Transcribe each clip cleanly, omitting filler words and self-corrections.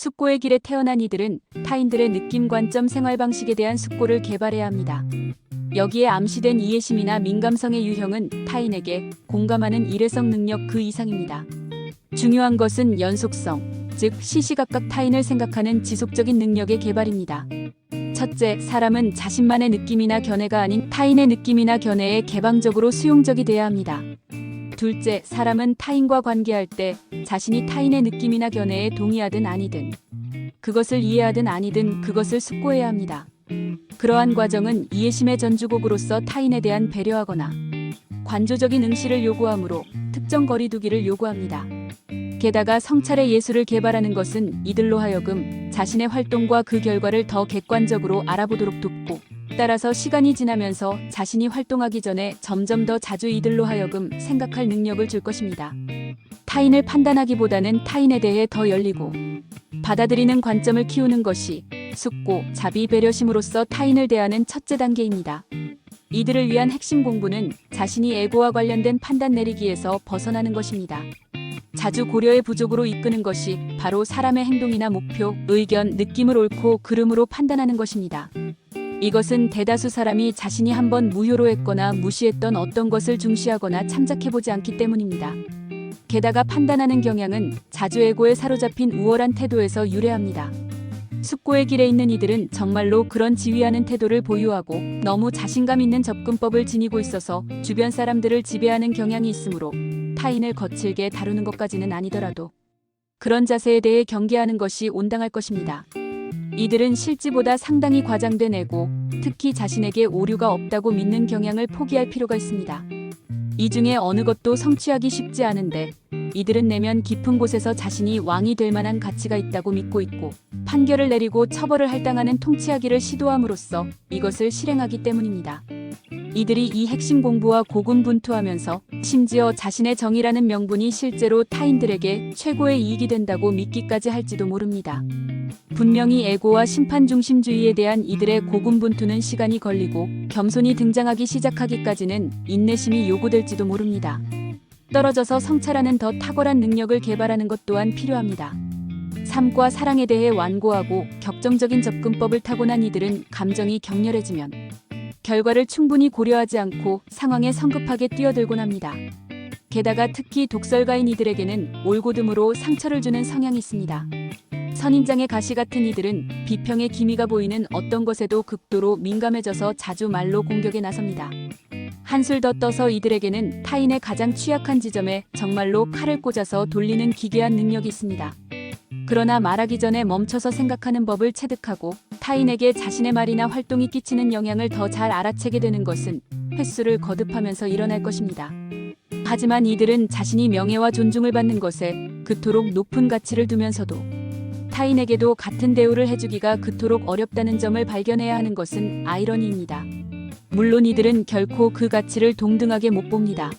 숙고의 길에 태어난 이들은 타인들의 느낌 관점 생활 방식에 대한 숙고를 개발해야 합니다. 여기에 암시된 이해심이나 민감성의 유형은 타인에게 공감하는 일회성 능력 그 이상입니다. 중요한 것은 연속성, 즉 시시각각 타인을 생각하는 지속적인 능력의 개발입니다. 첫째, 사람은 자신만의 느낌이나 견해가 아닌 타인의 느낌이나 견해에 개방적으로 수용적이 돼야 합니다. 둘째, 사람은 타인과 관계할 때 자신이 타인의 느낌이나 견해에 동의하든 아니든, 그것을 이해하든 아니든 그것을 숙고해야 합니다. 그러한 과정은 이해심의 전주곡으로서 타인에 대한 배려하거나 관조적인 응시를 요구하므로 특정 거리두기를 요구합니다. 게다가 성찰의 예술을 개발하는 것은 이들로 하여금 자신의 활동과 그 결과를 더 객관적으로 알아보도록 돕고, 따라서 시간이 지나면서 자신이 활동하기 전에 점점 더 자주 이들로 하여금 생각할 능력을 줄 것입니다. 타인을 판단하기보다는 타인에 대해 더 열리고 받아들이는 관점을 키우는 것이 숙고, 자비, 배려심으로써 타인을 대하는 첫째 단계입니다. 이들을 위한 핵심 공부는 자신이 에고와 관련된 판단 내리기에서 벗어나는 것입니다. 자주 고려의 부족으로 이끄는 것이 바로 사람의 행동이나 목표, 의견, 느낌을 옳고 그름으로 판단하는 것입니다. 이것은 대다수 사람이 자신이 한번 무효로 했거나 무시했던 어떤 것을 중시하거나 참작해보지 않기 때문입니다. 게다가 판단하는 경향은 자주 에고에 사로잡힌 우월한 태도에서 유래합니다. 숙고의 길에 있는 이들은 정말로 그런 지휘하는 태도를 보유하고 너무 자신감 있는 접근법을 지니고 있어서 주변 사람들을 지배하는 경향이 있으므로 타인을 거칠게 다루는 것까지는 아니더라도 그런 자세에 대해 경계하는 것이 온당할 것입니다. 이들은 실지보다 상당히 과장된 에고, 특히 자신에게 오류가 없다고 믿는 경향을 포기할 필요가 있습니다. 이 중에 어느 것도 성취하기 쉽지 않은데 이들은 내면 깊은 곳에서 자신이 왕이 될 만한 가치가 있다고 믿고 있고, 판결을 내리고 처벌을 할당하는 통치하기를 시도함으로써 이것을 실행하기 때문입니다. 이들이 이 핵심 공부와 고군분투하면서 심지어 자신의 정의라는 명분이 실제로 타인들에게 최고의 이익이 된다고 믿기까지 할지도 모릅니다. 분명히 에고와 심판 중심주의에 대한 이들의 고군분투는 시간이 걸리고 겸손이 등장하기 시작하기까지는 인내심이 요구될지도 모릅니다. 떨어져서 성찰하는 더 탁월한 능력을 개발하는 것 또한 필요합니다. 삶과 사랑에 대해 완고하고 격정적인 접근법을 타고난 이들은 감정이 격렬해지면 결과를 충분히 고려하지 않고 상황에 성급하게 뛰어들곤 합니다. 게다가 특히 독설가인 이들에게는 올고듬으로 상처를 주는 성향이 있습니다. 선인장의 가시 같은 이들은 비평의 기미가 보이는 어떤 것에도 극도로 민감해져서 자주 말로 공격에 나섭니다. 한술 더 떠서 이들에게는 타인의 가장 취약한 지점에 정말로 칼을 꽂아서 돌리는 기괴한 능력이 있습니다. 그러나 말하기 전에 멈춰서 생각하는 법을 체득하고 타인에게 자신의 말이나 활동이 끼치는 영향을 더 잘 알아채게 되는 것은 횟수를 거듭하면서 일어날 것입니다. 하지만 이들은 자신이 명예와 존중을 받는 것에 그토록 높은 가치를 두면서도 타인에게도 같은 대우를 해주기가 그토록 어렵다는 점을 발견해야 하는 것은 아이러니입니다. 물론 이들은 결코 그 가치를 동등하게 못 봅니다.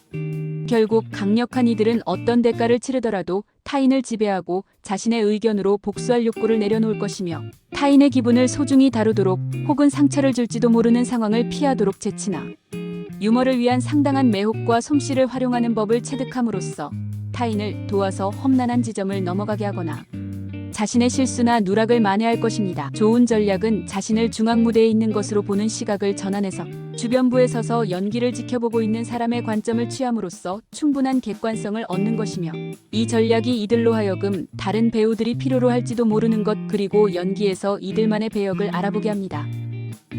결국 강력한 이들은 어떤 대가를 치르더라도 타인을 지배하고 자신의 의견으로 복수할 욕구를 내려놓을 것이며, 타인의 기분을 소중히 다루도록 혹은 상처를 줄지도 모르는 상황을 피하도록 재치나 유머를 위한 상당한 매혹과 솜씨를 활용하는 법을 체득함으로써 타인을 도와서 험난한 지점을 넘어가게 하거나 자신의 실수나 누락을 만회할 것입니다. 좋은 전략은 자신을 중앙무대에 있는 것으로 보는 시각을 전환해서 주변부에 서서 연기를 지켜보고 있는 사람의 관점을 취함으로써 충분한 객관성을 얻는 것이며, 이 전략이 이들로 하여금 다른 배우들이 필요로 할지도 모르는 것, 그리고 연기에서 이들만의 배역을 알아보게 합니다.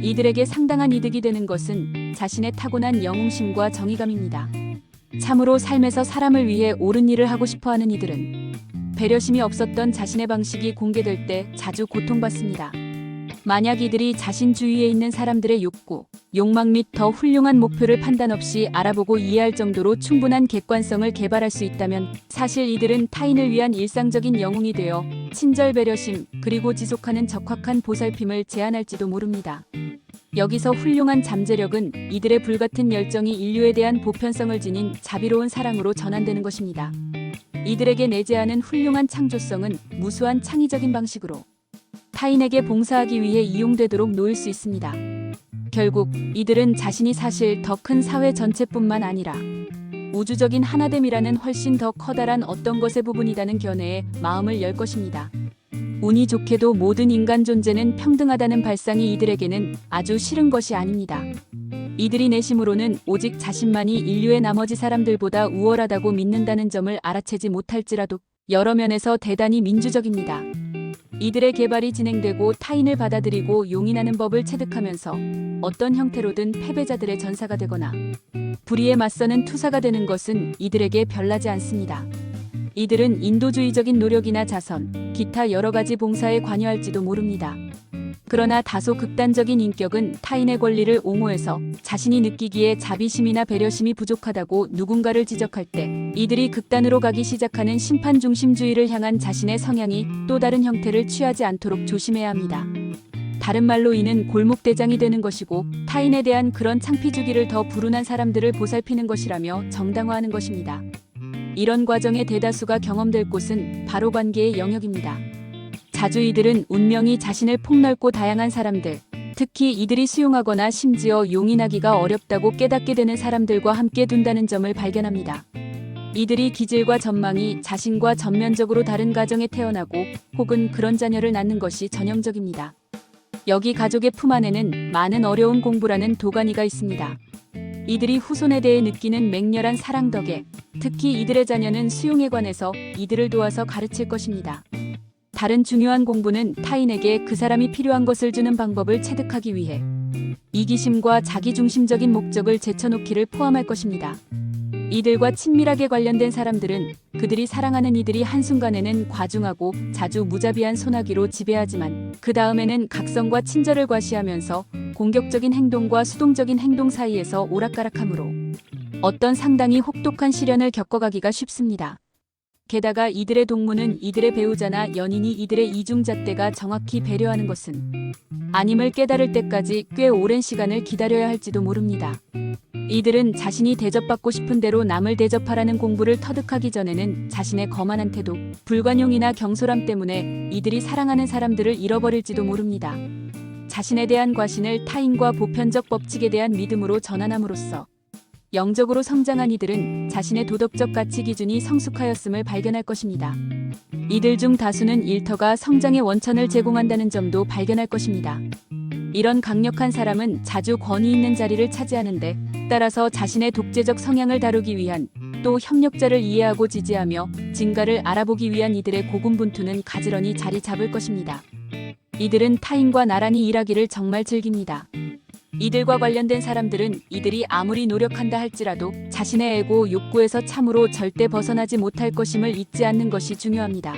이들에게 상당한 이득이 되는 것은 자신의 타고난 영웅심과 정의감입니다. 참으로 삶에서 사람을 위해 옳은 일을 하고 싶어하는 이들은 배려심이 없었던 자신의 방식이 공개될 때 자주 고통받습니다. 만약 이들이 자신 주위에 있는 사람들의 욕구, 욕망 및 더 훌륭한 목표를 판단 없이 알아보고 이해할 정도로 충분한 객관성을 개발할 수 있다면 사실 이들은 타인을 위한 일상적인 영웅이 되어 친절 배려심, 그리고 지속하는 적확한 보살핌을 제안할지도 모릅니다. 여기서 훌륭한 잠재력은 이들의 불같은 열정이 인류에 대한 보편성을 지닌 자비로운 사랑으로 전환되는 것입니다. 이들에게 내재하는 훌륭한 창조성은 무수한 창의적인 방식으로 타인에게 봉사하기 위해 이용되도록 놓일 수 있습니다. 결국 이들은 자신이 사실 더 큰 사회 전체뿐만 아니라 우주적인 하나됨이라는 훨씬 더 커다란 어떤 것의 부분이라는 견해에 마음을 열 것입니다. 운이 좋게도 모든 인간 존재는 평등하다는 발상이 이들에게는 아주 싫은 것이 아닙니다. 이들이 내심으로는 오직 자신만이 인류의 나머지 사람들보다 우월하다고 믿는다는 점을 알아채지 못할지라도 여러 면에서 대단히 민주적입니다. 이들의 개발이 진행되고 타인을 받아들이고 용인하는 법을 체득하면서 어떤 형태로든 패배자들의 전사가 되거나 불의에 맞서는 투사가 되는 것은 이들에게 별나지 않습니다. 이들은 인도주의적인 노력이나 자선, 기타 여러 가지 봉사에 관여할지도 모릅니다. 그러나 다소 극단적인 인격은 타인의 권리를 옹호해서 자신이 느끼기에 자비심이나 배려심이 부족하다고 누군가를 지적할 때 이들이 극단으로 가기 시작하는 심판 중심주의를 향한 자신의 성향이 또 다른 형태를 취하지 않도록 조심해야 합니다. 다른 말로 이는 골목대장이 되는 것이고 타인에 대한 그런 창피주기를 더 불운한 사람들을 보살피는 것이라며 정당화하는 것입니다. 이런 과정의 대다수가 경험될 곳은 바로 관계의 영역입니다. 자주 이들은 운명이 자신을 폭넓고 다양한 사람들, 특히 이들이 수용하거나 심지어 용인하기가 어렵다고 깨닫게 되는 사람들과 함께 둔다는 점을 발견합니다. 이들이 기질과 전망이 자신과 전면적으로 다른 가정에 태어나고 혹은 그런 자녀를 낳는 것이 전형적입니다. 여기 가족의 품 안에는 많은 어려운 공부라는 도가니가 있습니다. 이들이 후손에 대해 느끼는 맹렬한 사랑 덕에 특히 이들의 자녀는 수용에 관해서 이들을 도와서 가르칠 것입니다. 다른 중요한 공부는 타인에게 그 사람이 필요한 것을 주는 방법을 체득하기 위해 이기심과 자기중심적인 목적을 제쳐놓기를 포함할 것입니다. 이들과 친밀하게 관련된 사람들은 그들이 사랑하는 이들이 한순간에는 과중하고 자주 무자비한 소나기로 지배하지만 그 다음에는 각성과 친절을 과시하면서 공격적인 행동과 수동적인 행동 사이에서 오락가락하므로 어떤 상당히 혹독한 시련을 겪어가기가 쉽습니다. 게다가 이들의 동무는 이들의 배우자나 연인이 이들의 이중잣대가 정확히 배려하는 것은 아님을 깨달을 때까지 꽤 오랜 시간을 기다려야 할지도 모릅니다. 이들은 자신이 대접받고 싶은 대로 남을 대접하라는 공부를 터득하기 전에는 자신의 거만한 태도, 불관용이나 경솔함 때문에 이들이 사랑하는 사람들을 잃어버릴지도 모릅니다. 자신에 대한 과신을 타인과 보편적 법칙에 대한 믿음으로 전환함으로써 영적으로 성장한 이들은 자신의 도덕적 가치 기준이 성숙하였음을 발견할 것입니다. 이들 중 다수는 일터가 성장의 원천을 제공한다는 점도 발견할 것입니다. 이런 강력한 사람은 자주 권위 있는 자리를 차지하는데 따라서 자신의 독재적 성향을 다루기 위한 또 협력자를 이해하고 지지하며 진가를 알아보기 위한 이들의 고군분투는 가지런히 자리 잡을 것입니다. 이들은 타인과 나란히 일하기를 정말 즐깁니다. 이들과 관련된 사람들은 이들이 아무리 노력한다 할지라도 자신의 에고 욕구에서 참으로 절대 벗어나지 못할 것임을 잊지 않는 것이 중요합니다.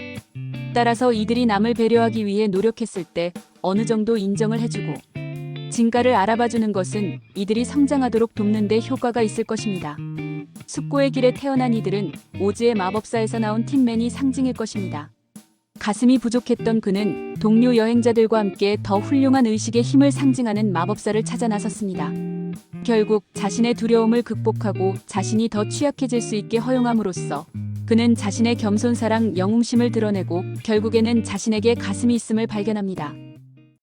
따라서 이들이 남을 배려하기 위해 노력했을 때 어느 정도 인정을 해주고 진가를 알아봐주는 것은 이들이 성장하도록 돕는 데 효과가 있을 것입니다. 숙고의 길에 태어난 이들은 오즈의 마법사에서 나온 팀맨이 상징일 것입니다. 가슴이 부족했던 그는 동료 여행자들과 함께 더 훌륭한 의식의 힘을 상징하는 마법사를 찾아 나섰습니다. 결국 자신의 두려움을 극복하고 자신이 더 취약해질 수 있게 허용함으로써 그는 자신의 겸손사랑 영웅심을 드러내고 결국에는 자신에게 가슴이 있음을 발견합니다.